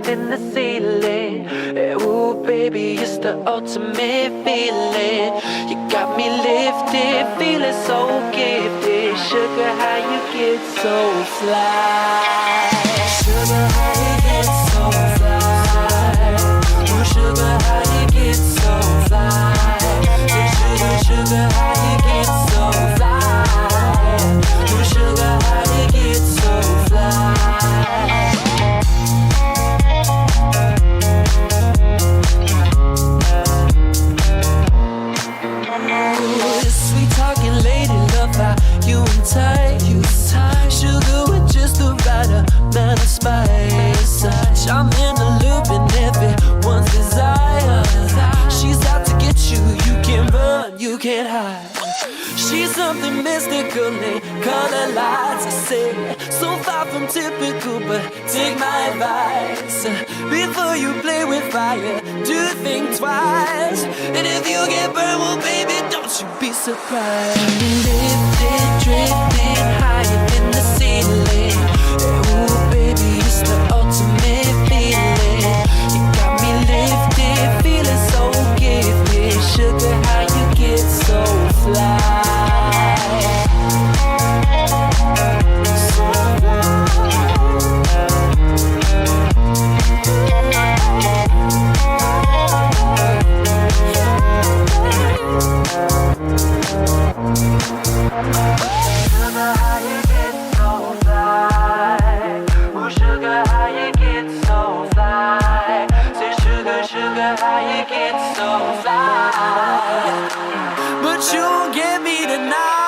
In the ceiling, ooh baby, it's the ultimate feeling. You got me lifted, feeling so gifted. Sugar, how you get so fly? Sugar, how you get so fly? Ooh, sugar, how you get so fly? Sugar, sugar, how you get so fly? Ooh, sugar, how you get so fly? Sugar with just the right amount of spice. I'm in the loop and everyone's desire. She's out to get you, you can't run, you can't hide. She's something mystical in color lights. I say, so far from typical, but take my advice. Before you play with fire, do think twice. And if you get burned, well baby, don't you be surprised. Lifted, drifting higher than the ceiling. Ooh baby, it's the ultimate feeling. You got me lifted, feeling so gifted. Sugar, how you get so fly? But you won't get me tonight.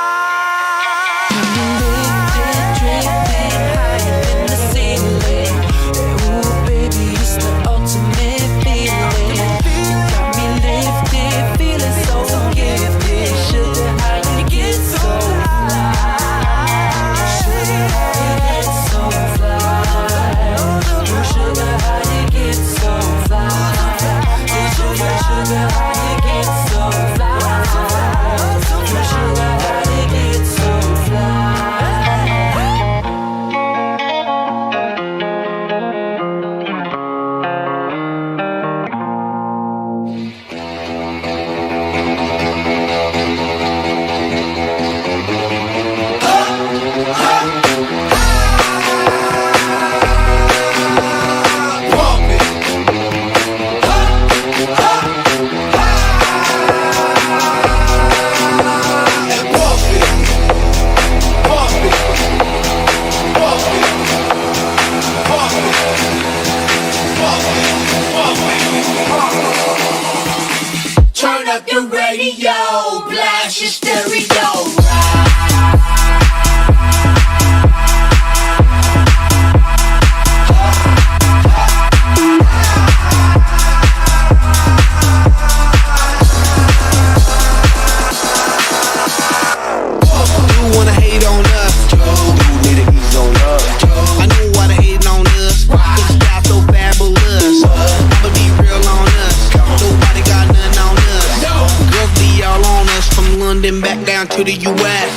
To the U.S.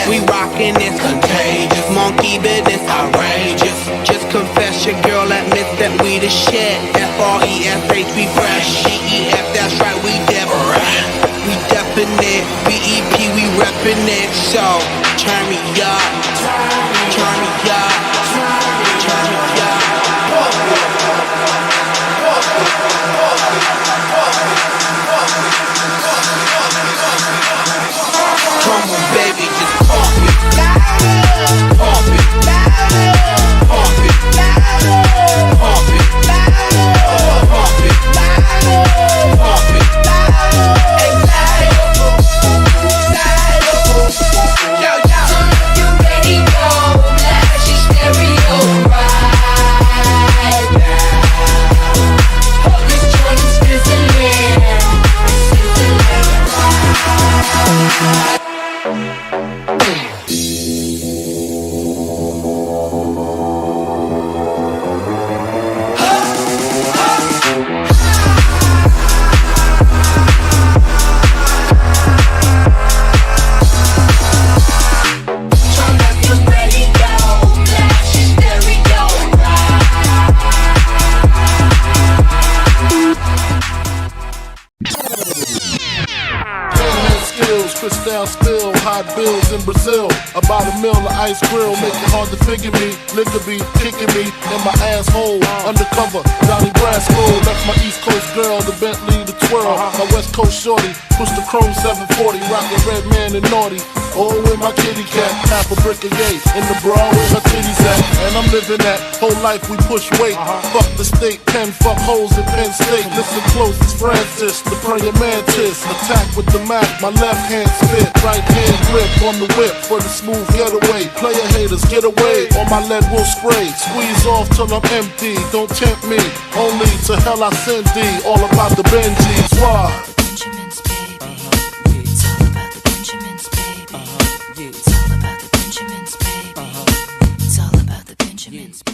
We rockin' this contagious, monkey business outrageous. Just confess your girl admits that we the shit. F-R-E-S-H, we fresh. G-E-F, that's right, we different. We definite, B-E-P, we reppin' it. So, turn me up, turn me up, turn me up. Come on, baby, just pump it. bills in Brazil. About a mill of ice grill, make it hard to figure me. Liquor be kicking me in my asshole. Undercover, Johnny Brasco. That's my East Coast girl, the Bentley, the twirl. My West Coast shorty, push the chrome 740, rockin' red man and naughty. Oh, with my kitty cat, half a brick of gay in the bra where her titties at. And I'm living that whole life we push weight. Fuck the state pen, fuck hoes in Penn State. Listen close, it's Francis, the praying mantis. Attack with the Mac, my left hand spit, right hand grip on the whip for the smooth getaway. Player haters, get away, or my lead will spray. Squeeze off till I'm empty, don't tempt me. Only to hell I send thee, all about the Benjis. Why? Benjamins, baby. It's all about the Benjamins, baby. It's all about the Benjamins, baby. It's all about the Benjamins, baby.